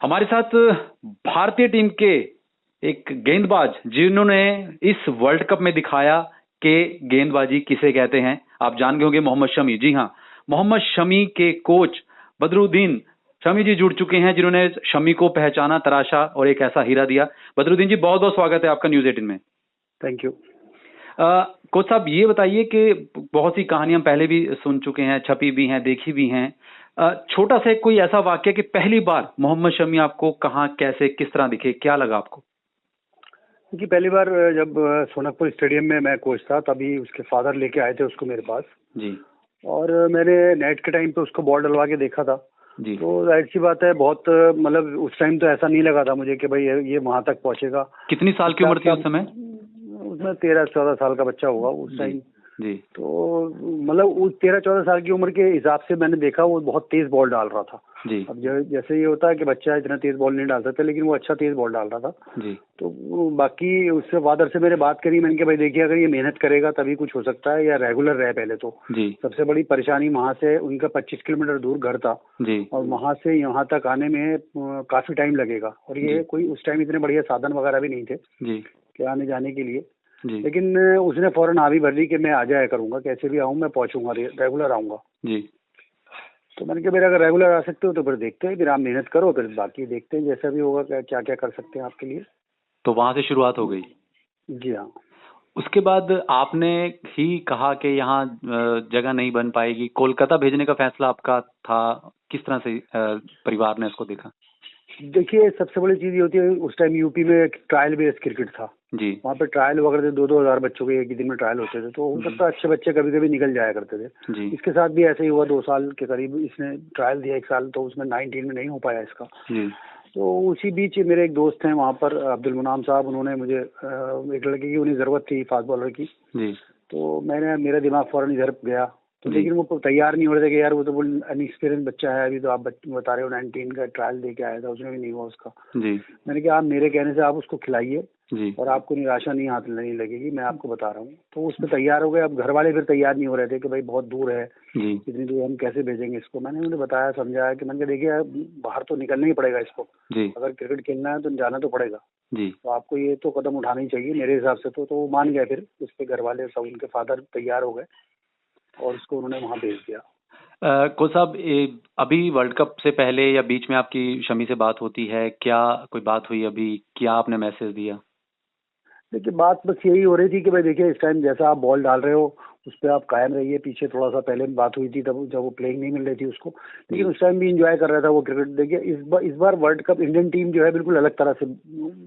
हमारे साथ भारतीय टीम के एक गेंदबाज जिन्होंने इस वर्ल्ड कप में दिखाया कि गेंदबाजी किसे कहते हैं। आप जान गए होंगे मोहम्मद शमी। जी हाँ, मोहम्मद शमी के कोच बदरुद्दीन शमी जी जुड़ चुके हैं, जिन्होंने शमी को पहचाना, तराशा और एक ऐसा हीरा दिया। बदरुद्दीन जी, बहुत बहुत स्वागत है आपका न्यूज़ 18 में। Thank you. कोच साहब, ये बताइए कि बहुत सी कहानियां पहले भी सुन चुके हैं, छपी भी हैं, देखी भी हैं। छोटा सा कोई ऐसा वाक्य कि पहली बार मोहम्मद शमी आपको कहाँ, कैसे, किस तरह दिखे, क्या लगा आपको? कि पहली बार जब सोनकपुर स्टेडियम में मैं कोच था, तभी उसके फादर लेके आए थे उसको मेरे पास जी। और मैंने नेट के टाइम पे उसको बॉल डलवा के देखा था जी। तो जाहिर सी बात है, बहुत मतलब उस टाइम तो ऐसा नहीं लगा था मुझे कि भाई ये वहां तक पहुंचेगा। कितनी साल की उम्र थी उस समय? उसमें 13-14 साल का बच्चा होगा उस टाइम। जी। तो मतलब उस 13-14 साल की उम्र के हिसाब से मैंने देखा वो बहुत तेज बॉल डाल रहा था। जी। अब जैसे ये होता है कि बच्चा इतना तेज बॉल नहीं डाल सकता, लेकिन वो अच्छा तेज बॉल डाल रहा था। जी। तो बाकी उससे फादर से मैंने बात करी, मैंने कहा भाई देखिए, अगर ये मेहनत करेगा तभी कुछ हो सकता है, या रेगुलर रहे पहले तो। जी। सबसे बड़ी परेशानी वहां से, उनका 25 किलोमीटर दूर घर था। जी। और वहां से यहाँ तक आने में काफी टाइम लगेगा, और ये कोई उस टाइम इतने बढ़िया साधन वगैरह भी नहीं थे जी कि आने जाने के लिए। जी। लेकिन उसने फौरन हाँ भी भर दी कि मैं आ जाया करूंगा, कैसे भी आऊँ मैं पहुंचूंगा, रेगुलर आऊंगा। जी। तो मैंने कहा मेरा अगर रेगुलर आ सकते हो तो फिर देखते हैं, फिर आप मेहनत करो, फिर बाकी देखते हैं जैसा भी होगा, क्या क्या कर सकते हैं आपके लिए। तो वहां से शुरुआत हो गई। जी हाँ। उसके बाद आपने ही कहा कि यहाँ जगह नहीं बन पाएगी, कोलकाता भेजने का फैसला आपका था। किस तरह से परिवार ने इसको देखा? देखिए, सबसे बड़ी चीज ये होती है, उस टाइम यूपी में एक ट्रायल बेस्ड क्रिकेट था जी। वहाँ पे ट्रायल वगैरह थे, 2-2 हजार बच्चों के एक ही दिन में ट्रायल होते थे, तो हो सकता है अच्छे बच्चे कभी कभी निकल जाया करते थे। जी। इसके साथ भी ऐसे ही हुआ, 2 साल के करीब इसने ट्रायल दिया, 1 साल, तो उसमें 19 में नहीं हो पाया इसका। जी। तो उसी बीच मेरे एक दोस्त हैं वहाँ पर, अब्दुल मुनाम साहब, उन्होंने मुझे एक लड़के की उन्हें जरूरत थी, फास्ट बॉलर की। जी। तो मेरा दिमाग फौरन इधर गया, तो लेकिन वो तैयार नहीं हो रहे थे कि यार वो तो अनएक्सपीरियंस बच्चा है, अभी तो आप बता रहे हो 19 का ट्रायल दे के आया था, उसमें भी नहीं हुआ उसका। जी। मैंने कहा आप मेरे कहने से आप उसको खिलाइए जी। और आपको निराशा नहीं लगेगी, मैं आपको बता रहा हूँ। तो उस पर तैयार हो गए। अब घर वाले फिर तैयार नहीं हो रहे थे कि भाई बहुत दूर है, इतनी दूर हम कैसे भेजेंगे इसको। मैंने उन्हें बताया, समझाया कि मैंने देखिए बाहर तो निकलना ही पड़ेगा इसको, अगर क्रिकेट खेलना है तो जाना तो पड़ेगा जी। तो आपको ये तो कदम उठाना ही चाहिए मेरे हिसाब से। तो वो मान गए। फिर उस पर घर वाले सब, उनके फादर तैयार हो गए और उसको उन्होंने वहाँ भेज दिया। कोच साहब, अभी वर्ल्ड कप से पहले या बीच में आपकी शमी से बात होती है क्या? कोई बात हुई अभी? क्या आपने मैसेज दिया? देखिए, बात बस यही हो रही थी कि भाई देखिए, इस टाइम जैसा आप बॉल डाल रहे हो उस पर आप कायम रहिए। पीछे थोड़ा सा पहले बात हुई थी, तब जब वो प्लेइंग नहीं मिल रही थी उसको, लेकिन उस टाइम भी एंजॉय कर रहा था वो क्रिकेट। देखिए, इस बार वर्ल्ड कप इंडियन टीम जो है बिल्कुल अलग तरह से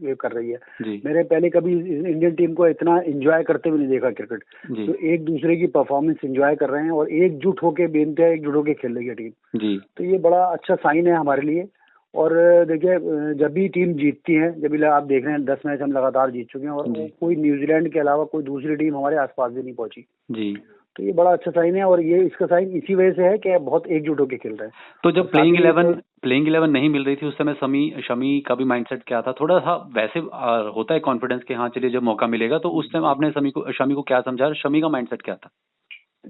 ये कर रही है। मैंने पहले कभी इंडियन टीम को इतना एंजॉय करते हुए नहीं देखा क्रिकेट। तो एक दूसरे की परफॉर्मेंस एंजॉय कर रहे हैं और एकजुट होकर बेनते एकजुट होकर खेल रही है टीम। तो ये बड़ा अच्छा साइन है हमारे लिए। और देखिए, जब भी टीम जीतती है, जब भी आप देख रहे हैं 10 मैच हम लगातार जीत चुके हैं, और कोई न्यूजीलैंड के अलावा कोई दूसरी टीम हमारे आसपास भी नहीं पहुंची जी। तो ये बड़ा अच्छा साइन है, और ये इसका साइन इसी वजह से है कि बहुत एकजुट होकर खेल रहे हैं। तो जब प्लेइंग 11 नहीं मिल रही थी उस समय शमी का भी माइंडसेट क्या था? थोड़ा सा वैसे होता है कॉन्फिडेंस कि हाँ चलिए जब मौका मिलेगा, तो उस टाइम आपने शमी को क्या समझा? शमी का माइंडसेट क्या था?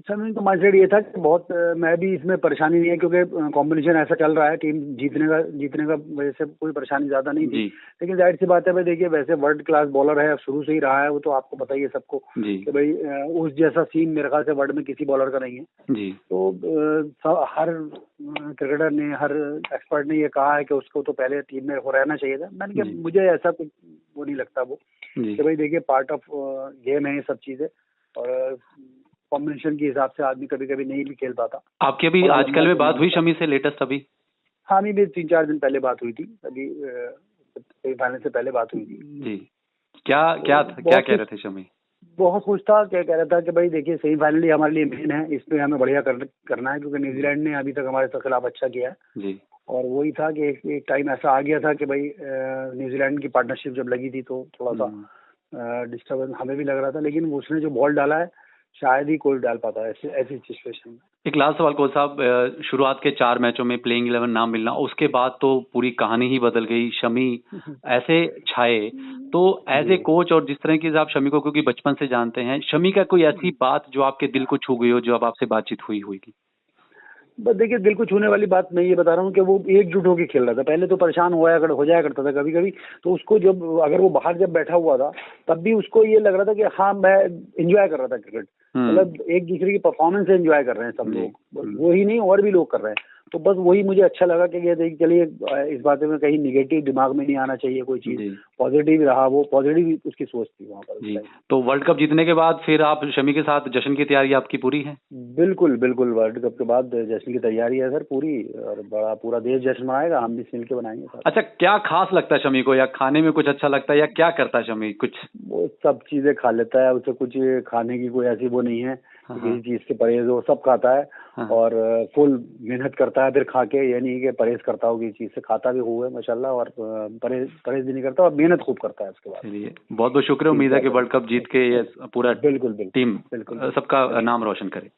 शमी तो माइंडसेट ये था कि बहुत मैं भी इसमें परेशानी नहीं है, क्योंकि कॉम्बिनेशन ऐसा चल रहा है, टीम जीतने का वजह से कोई परेशानी ज्यादा नहीं थी। लेकिन जाहिर सी बात है भाई, देखिए वैसे वर्ल्ड क्लास बॉलर है, शुरू से ही रहा है वो, तो आपको पता ही है सबको कि भाई उस जैसा सीन मेरे ख्याल से वर्ल्ड में किसी बॉलर का नहीं है जी। तो हर क्रिकेटर ने, हर एक्सपर्ट ने ये कहा है कि उसको तो पहले टीम में हो रहना चाहिए था। मैंने कहा मुझे ऐसा कुछ वो नहीं लगता वो, कि भाई देखिए पार्ट ऑफ गेम है ये सब चीजें, और कॉम्बिनेशन के हिसाब से आदमी कभी कभी नहीं भी खेल पाता। आपकी अभी आजकल में बात हुई शमी से लेटेस्ट? अभी हाँ, अभी 3-4 दिन पहले बात हुई थी, अभी फाइनल से पहले बात हुई थी जी। क्या कह रहे थे शमी? बहुत खुश था। क्या कह रहा था कि भाई देखिए, सेमीफाइनल ही हमारे लिए मेन है, इस पे हमें बढ़िया करना है, क्योंकि न्यूजीलैंड ने अभी तक हमारे खिलाफ अच्छा किया है जी। और वही था कि एक टाइम ऐसा आ गया था कि भाई न्यूजीलैंड की पार्टनरशिप जब लगी थी तो थोड़ा सा डिस्टर्बेंस हमें भी लग रहा था, लेकिन उसने जो बॉल डाला है शायद ही कोई डाल पाता है ऐसी सिचुएशन में। एक लास्ट सवाल कोच साहब, शुरुआत के 4 मैचों में प्लेइंग 11 ना मिलना, उसके बाद तो पूरी कहानी ही बदल गई। शमी ऐसे छाए, तो एज ए कोच और जिस तरह की आप शमी को क्योंकि बचपन से जानते हैं, शमी का कोई ऐसी बात जो आपके दिल को छू गई हो, जो अब आपसे बातचीत हुई होगी? बस देखिए, दिल को छूने वाली बात मैं ये बता रहा हूँ कि वो एकजुट होकर खेल रहा था। पहले तो परेशान हो जाया करता था कभी कभी, तो उसको जब अगर वो बाहर जब बैठा हुआ था तब भी उसको ये लग रहा था कि हाँ मैं एंजॉय कर रहा था क्रिकेट। मतलब एक दूसरे की परफॉर्मेंस एंजॉय कर रहे हैं सब लोग, वो ही नहीं और भी लोग कर रहे हैं। तो बस वही मुझे अच्छा लगा कि ये देख चलिए, इस बात में कहीं निगेटिव दिमाग में नहीं आना चाहिए, कोई चीज पॉजिटिव रहा, वो पॉजिटिव उसकी सोच थी वहाँ पर। जी, तो वर्ल्ड कप जीतने के बाद फिर आप शमी के साथ जश्न की तैयारी आपकी पूरी है? बिल्कुल बिल्कुल, वर्ल्ड कप के बाद जश्न की तैयारी है सर पूरी, और बड़ा पूरा देश जश्न मनाएगा, हम भी मिल के बनाएंगे सर। अच्छा, क्या खास लगता है शमी को, या खाने में कुछ अच्छा लगता है, या क्या करता है शमी कुछ? वो सब चीजें खा लेता है, उसे कुछ खाने की कोई ऐसी वो नहीं है किसी चीज से परहेज हो, सब खाता है। और फुल मेहनत करता है फिर खा के, ये नहीं कि परहेज करता हो किसी चीज से, खाता भी हुआ है माशाल्लाह, और परहेज भी नहीं करता, और मेहनत खूब करता है उसके बाद। चलिए, बहुत बहुत शुक्रिया, उम्मीद है कि वर्ल्ड कप जीत के ये पूरा बिल्कुल टीम बिल्कुल सबका नाम रोशन करे।